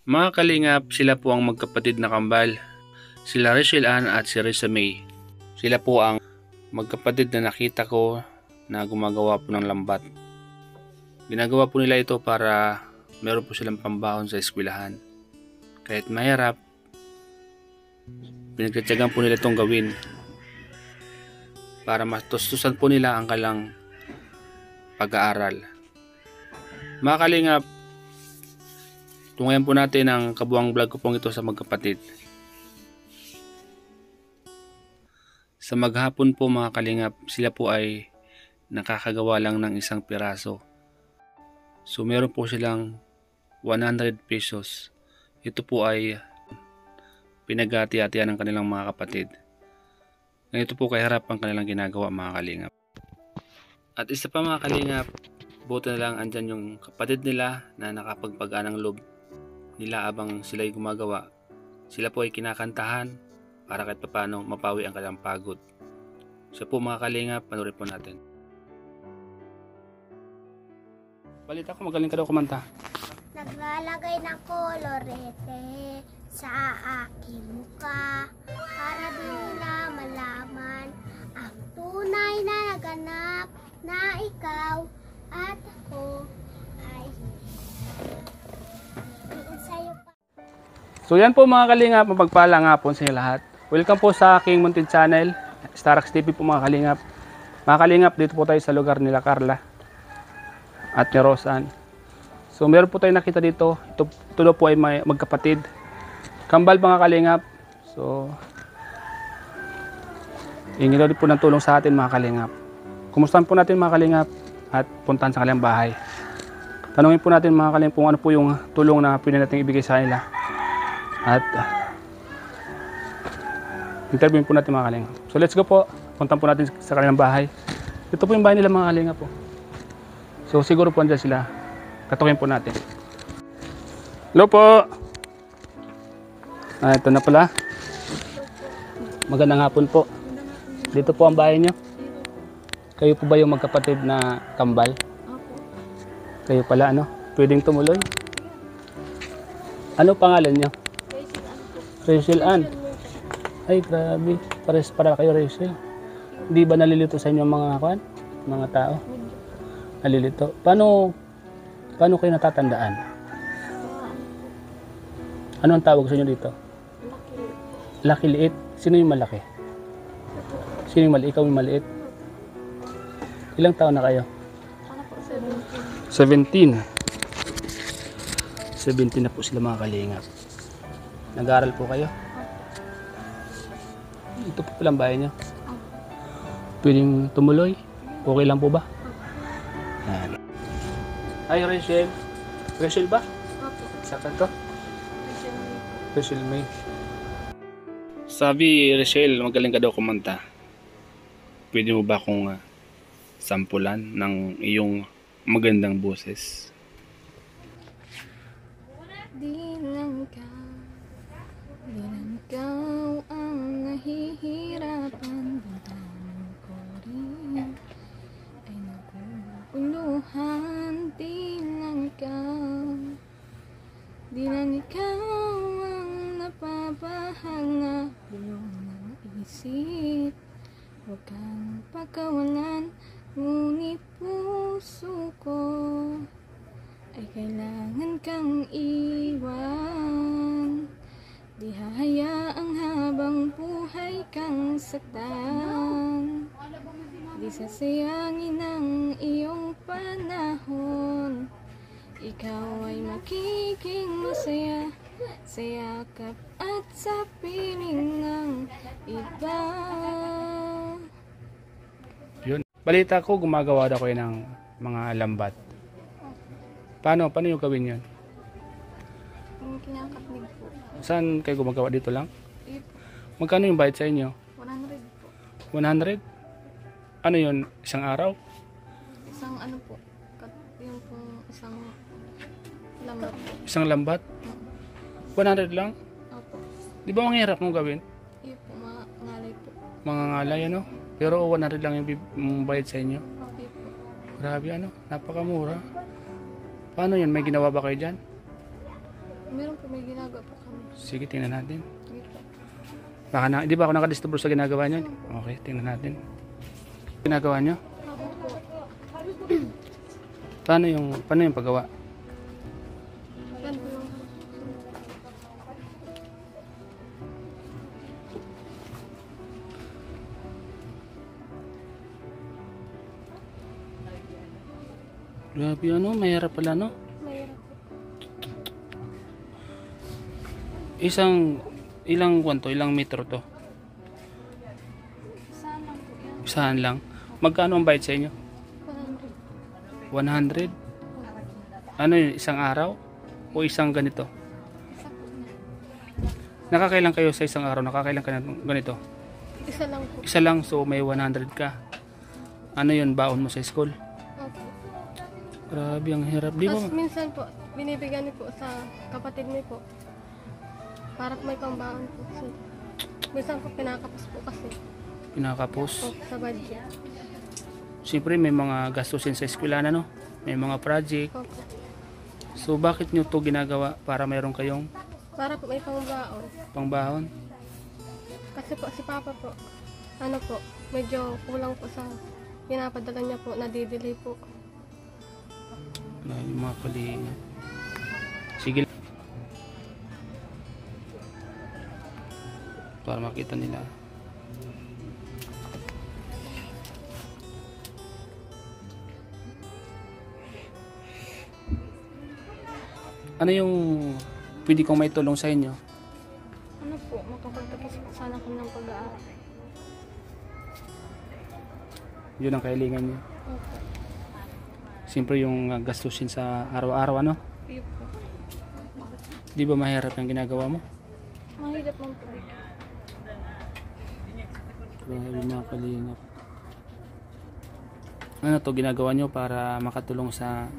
Mga kalingap, sila po ang magkapatid na kambal. Sila Rachel Ann at si Risa May. Sila po ang magkapatid na nakita ko na gumagawa po ng lambat. Ginagawa po nila ito para meron po silang pambahon sa eskwelahan. Kahit mahirap, pinagtsatsagan po nila itong gawin para matustusan po nila ang kalang pag-aaral. Mga kalingap, tungayan po natin ang kabuang vlog ko pong ito sa magkapatid. Sa maghapon po mga kalingap, sila po ay nakakagawa lang ng isang piraso. So meron po silang 100 pesos. Ito po ay pinagati-hatian ng kanilang mga kapatid. Ganito po kahirap ang kanilang ginagawa mga kalingap. At isa pa mga kalingap, buti na lang andyan yung kapatid nila na nakapagpagaan ng loob nila abang sila'y gumagawa. Sila po ay kinakantahan para kahit paano mapawi ang kanilang pagod. So po mga kalingap, panoorin po natin. Balita ko magaling ka daw kumanta. Naglalagay ng kolorete sa aking mukha para di nila malaman ang tunay na naganap na ikaw at ako ay sa'yo pa. So yan po mga kalingap, mapagpalang hapon sa inyo lahat. Welcome po sa aking munted channel, Starax TV po mga kalingap. Mga kalingap, dito po tayo sa lugar nila Carla at ni Rosan. So meron po tayo nakita dito, ito daw po ay magkapatid. Kambal mga kalingap. So hingi daw po ng tulong sa atin mga kalingap. Kumustahan po natin mga kalingap at puntahan sa kanilang bahay. Tanungin po natin mga kalingap kung ano po yung tulong na pwede natin ibigay sa kanila. At interviewin po natin mga kalingap. So let's go po. Puntahan po natin sa kanilang bahay. Ito po yung bahay nila mga kalingap po. So siguro po andyan sila. Katukin po natin. Hello po. Ito na pala. Magandang hapon po. Dito po ang bahay nyo. Kayo po ba yung magkapatid na kambal? Opo. Kayo pala ano? Pwedeng tumuloy? Ano pangalan nyo? Rachel Ann. Ay grabe. Pares para kayo Rachel. Hindi ba nalilito sa inyo mga kwan? Mga tao? Nalilito. Paano kayo natatandaan? Ano ang tawag sa inyo dito? Laki liit. Sino yung malaki? Sino yung maliit? Ikaw yung maliit? Ilang taon na kayo? 17. 17 na po sila mga kalingap. Nag-aaral po kayo? Ito po palang bahay niyo? Pwedeng tumuloy? Okay lang po ba? Yan. Hi Rachel. Rachel ba? Opo. Sa kanto? Rachel May. Sabi Rachel, magaling ka daw kumanta. Pwede mo ba akong sampulan ng iyong magandang boses? Di lang ikaw ang nahihirapan. Damdamin ko rin ay naguguluhan. Di lang ikaw ang napapahanga. Bulong ng isip, huwag kang pagkawalan. Ngunit puso ko ay kailangan kang iwan. Di hahayaang habang buhay kang saktan. Di sasayangin ang iyong panahon. Ikaw ay magiging masaya sa yakap at sa piling ng iba. Yun. Balita ko, gumagawa daw kayo ng mga lambat. Paano yung gawin yun? Yung kinakatnig po. Saan kayo gumagawa? Dito lang? Ito, Magkano yung bayad sa inyo? 100 po. 100? Ano yun? Isang araw? Isang ano po, yung pong isang lambat po. Isang lambat? 100 lang? Opo. Di ba manghirap mong gawin? Iyo po, mga ngalay po. Mga ngalay ano? Pero 100 lang yung bayad sa inyo? Okay po. Grabe ano? Napakamura. Paano yun? May ginawa ba kayo dyan? Meron po, may ginagawa po kami. Sige, tingnan natin. Sige po. Baka na, hindi ba ako nakadisturbo sa ginagawa nyo? Okay, tingnan natin. Ginagawa nyo? Ako po. Paano yung paggawa? Yan po lang po. Grabe ano, mahirap pala no? Mahirap po. Ilang metro to? Saan lang po yan? Saan lang? Magkano ang bayad sa inyo? 100. 100? Ano yun, isang araw? O isang ganito? Isa po na. Nakakailan kayo sa isang araw? Nakakailan ka ng ganito? Isa lang po. Isa lang, so may 100 ka. Ano yun, baon mo sa school? Opo. Grabe, ang hirap. Di ba? Tapos minsan po, binibigyan niyo po sa kapatid niyo po. Para po may pambaon po. So, minsan po pinakapos po kasi. Pinakapos. Po, sa budget. Siyempre, may mga gastusin sa eskwela na, no? May mga project. Opo. So, bakit nyo to ginagawa para mayroon kayong Para po may pambaon. pangbahon? Kasi po si Papa po, ano po, medyo kulang po sa pinapadala niya po, nadidelay po. Grabe, mga kalinga. Sige. Para makita nila. Ano yung pwede kong maitulong sa inyo? Ano po, makapagtapos po sana ko ng pag-aaral. Yun ang kahilingan niyo. Opo. Siyempre yung gastusin sa araw-araw, ano? Iyo po. Di ba mahirap yung ginagawa mo? Mahirap man po. Grabe, mga kalingap. Ano to ginagawa nyo para makatulong sa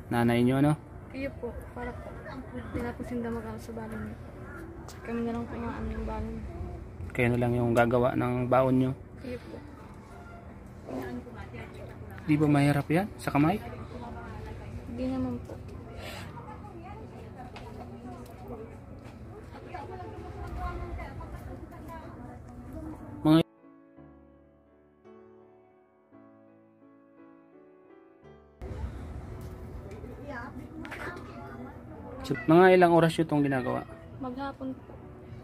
nanay nyo, ano? Iyo po, para po. Pinapusin daw mag-aaral sa bahay niyo. Kami na lang po yung aming bahay. Kayo na lang yung gagawa ng baon nyo. Iyo po. Di ba mahirap yan sa kamay? Hindi naman po. Mga mga ilang oras yun itong ginagawa? Maghapon po.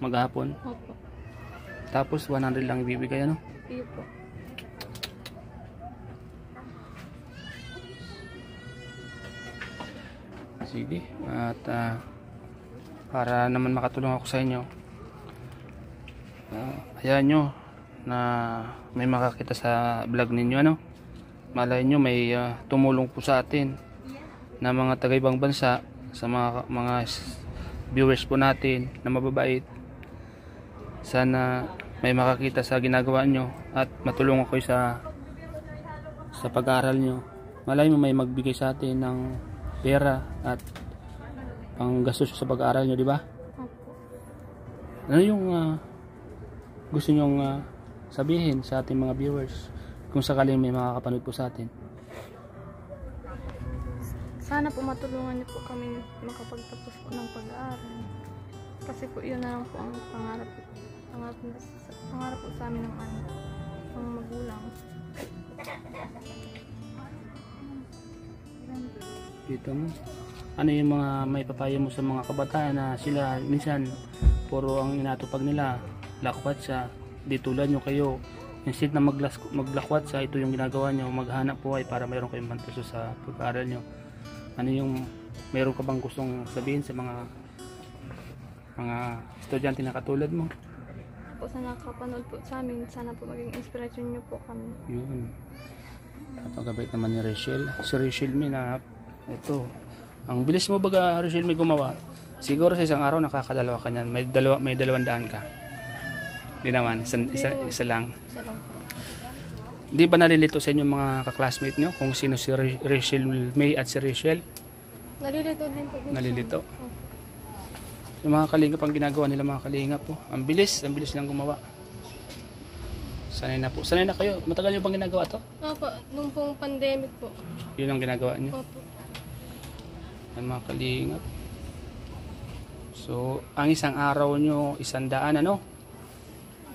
Maghapon? Opo. Tapos 100 lang ibibigay, ano? Iyo po. Sige. At para naman makatulong ako sa inyo, hayaan nyo na may makakita sa vlog ninyo, ano? Malay nyo may tumulong po sa atin na mga taga-ibang bansa, sa mga viewers po natin na mababait. Sana may makakita sa ginagawa nyo at matulungan ko sa pag-aaral nyo. Malay mo may magbigay sa atin ng pera at panggastos sa pag-aaral nyo, di ba? Opo. Ano yung gusto nyong sabihin sa ating mga viewers kung sakaling may makakapanood po sa atin? Sana po matulungan niyo po kami makapagtapos po ng pag-aaral. Kasi po yun na lang po ang pangarap po sa amin ng mga magulang. Dito mo. Ano yung mga may papayo mo sa mga kabataan na sila minsan puro ang inatupag nila lakwatsa, di tulad nyo kayo instead na maglakwatsa, ito yung ginagawa nyo, maghanap buhay para mayroon kayong pantaso sa pag-aaral nyo. Ano yung mayroon ka bang gustong sabihin sa mga estudyante na katulad mo? Po sa nakapanood po sa amin, sana po maging inspirasyon niyo po kami. Yun. Napagabait naman ni Rachel. Si Rachel May na ito. Ang bilis mo baga, Rachel May, gumawa. Siguro sa isang araw nakakadalawa ka niyan. May 200 ka. Hindi naman. Isa lang. Isa lang po. Di ba nalilito sa inyo mga kaklasmate nyo kung sino si Rachel May at si Rachel? Nalilito din po. minsan. Nalilito? Opo. Yung mga kalingap ang ginagawa nila, mga kalingap po. Ang bilis lang gumawa. Sanay na po. Sanay na kayo. Matagal nyo bang ginagawa to? Opo, nung pong pandemic po. Yun ang ginagawa nyo. Opo. Ang mga kalingap. So, ang isang araw nyo, 100, ano?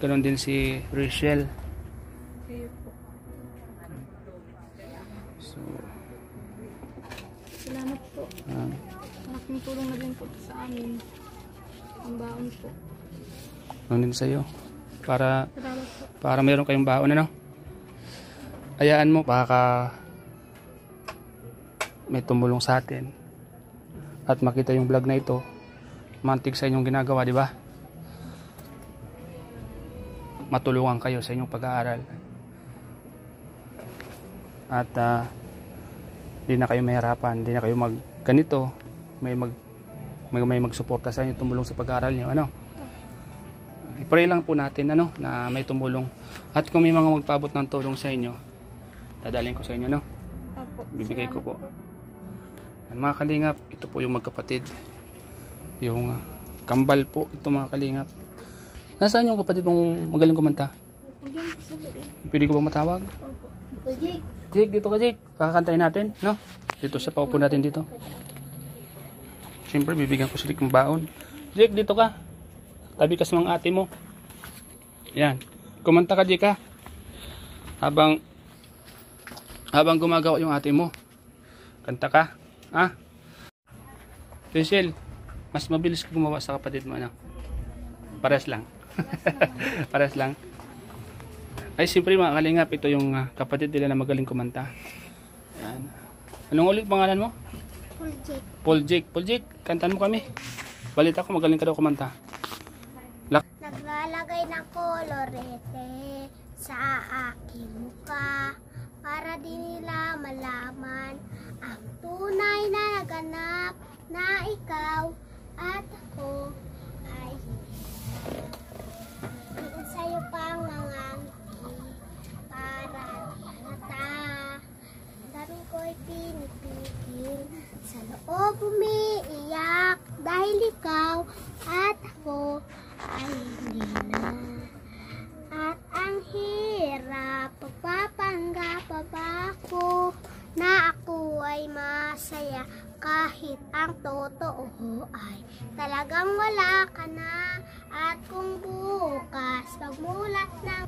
Ganon din si Rachel. Kayo po. So, Salamat po. Malaking tulong na din po sa amin. Ang baon po. ganon din sa'yo. Para Salamat po. meron kayong baon, ano? Hayaan mo, baka may tumulong sa atin. At makita yung vlog na ito. Mantik sa inyong ginagawa, di ba? Matulungan kayo sa inyong pag-aaral. At di na kayo mahirapan, di na kayo ganito, may magsuporta sa inyo, tumulong sa pag-aaral niyo, ano? I-pray lang po natin, ano, na may tumulong. At kung may mga magpaabot ng tulong sa inyo, dadalhin ko sa inyo, no? Opo. Bibigay ko po. Salamat Mga kalingap, ito po yung magkapatid. Yung kambal po, ito mga kalingap. Nasaan yung kapatid mong magaling kumanta? Pwede ko ba matawag? Opo. Jake, dito ka Jake. Kakakantayin natin, no? Dito siya, paupo natin dito. Siyempre, bibigyan ko sila ng baon. Jake, dito ka. Tabi ka sa mga ate mo. Yan. Kumanta ka, Jake, ha? Habang gumagawa yung ate mo. Kanta ka. Ha? Rachel, mas mabilis ka gumawa sa kapatid mo, ano? Pares lang. Pares lang. Ay, siyempre mga kalingap, ito yung kapatid nila na magaling kumanta. Yan. Anong ulit pangalan mo? Paul Jake. Paul Jake, kantan mo kami. Balita ko, magaling ka daw kumanta. Naglalagay ng kolorete sa aking mukha para di nila malaman ang tunay na naganap na ikaw at ako ay hindi sa'yo pang mga para di mata. Ang dami ko'y pinipigil sa loob umiiyak dahil ikaw at ako ay hindi na. At ang hirap, pagpapanggap pa ba ako na ako ay masaya kahit ang totoo ay talagang wala ka na. At kung bukas pagmulat ng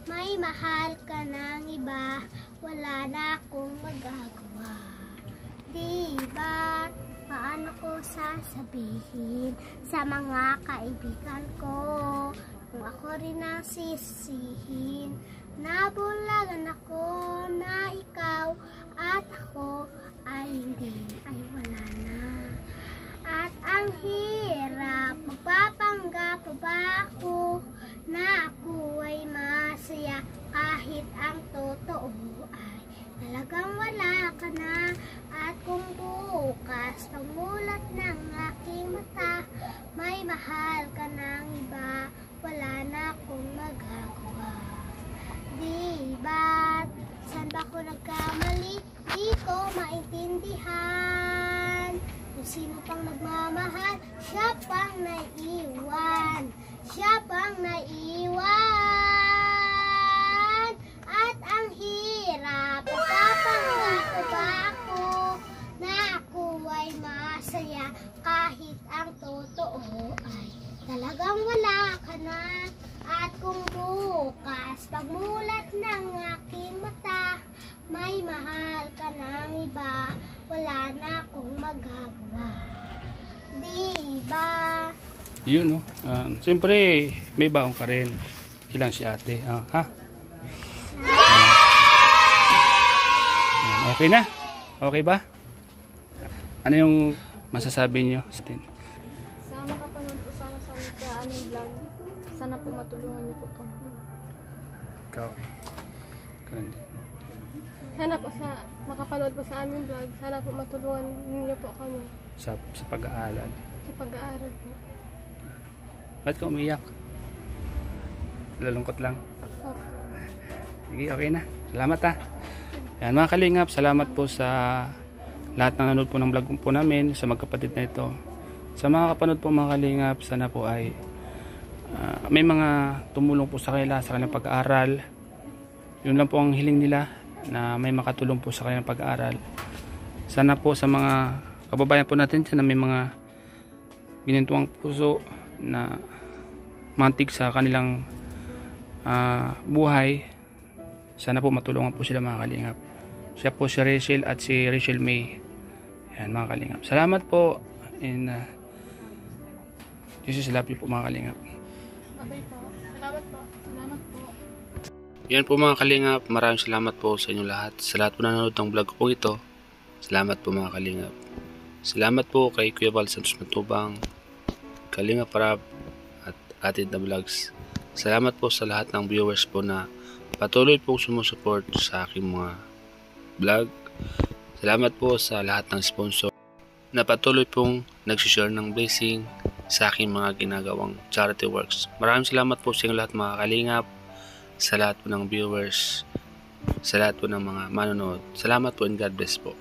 may mahal ka ng iba, wala na akong magagawa. Diba? Paano ko sasabihin sa mga kaibigan ko kung ako rin ang sisihin? Nabulagan ako na ikaw at ako ay wala na. At ang hirap, magpapanggap pa ba ako na ako ay masaya kahit ang totoo ay talagang wala ka na. At kung bukas pagmulat ng aking mata may mahal ka ng iba, wala na akong magagawa. Diba? Saan ba ko nagkamali? Di ko maintindihan. Kung sino pang nagmamahal, siya pang naiiwan. Siya pang naiiwan. At ang hirap, papapanggap ba ako na ako ay masaya kahit ang totoo ay talagang wala ka na. At kung bukas pagmulat ng aking mata may mahal ka ng iba, wala na akong magagawa. Diba? Yun, no? Siyempre, may baon ka rin. Ilang si ate. Ha? Okay na? Okay ba? Ano yung masasabi niyo sa atin? Sana makapanood po sana sa aming vlog. Sana po matulungan niyo po kami. Ikaw. Ganun. Sana po makapanood po sa aming vlog. Sana po matulungan niyo po kami Sa pag-aaral. sa pag-aaral po. Ba't ka umiyak? Lalungkot lang. Opo. Sige, okay na. Salamat ha. Yan mga kalingap, salamat po sa lahat ng nanood po ng vlog po namin, sa magkapatid na ito. Sa mga kapanood po mga kalingap, sana po ay may mga tumulong po sa kanila sa kanilang pag-aaral. Yun lang po ang hiling nila, na may makatulong po sa kanilang pag-aaral. Sana po sa mga kababayan po natin, sana may mga ginintuang puso na mantig sa kanilang buhay. Sana po matulungan po sila mga kalingap. Siya po si Rachel at si Rachel May. Yan mga kalingap. Salamat po. And Jesus love you po mga kalingap. Babay po. Salamat po. Salamat po. Yan po mga kalingap. Maraming salamat po sa inyo lahat. Sa lahat po nanonood ng vlog po ito. Salamat po mga kalingap. Salamat po kay Kuya Val Santos Matubang, Kalingap Rab at Atid na Vlogs. Salamat po sa lahat ng viewers po na patuloy po sumusuport sa aking mga vlog. Salamat po sa lahat ng sponsor na patuloy pong nagsishare ng blessing sa aking mga ginagawang charity works. Maraming salamat po sa inyo lahat mga kalingap, sa lahat po ng viewers, sa lahat po ng mga manonood. Salamat po and God bless po.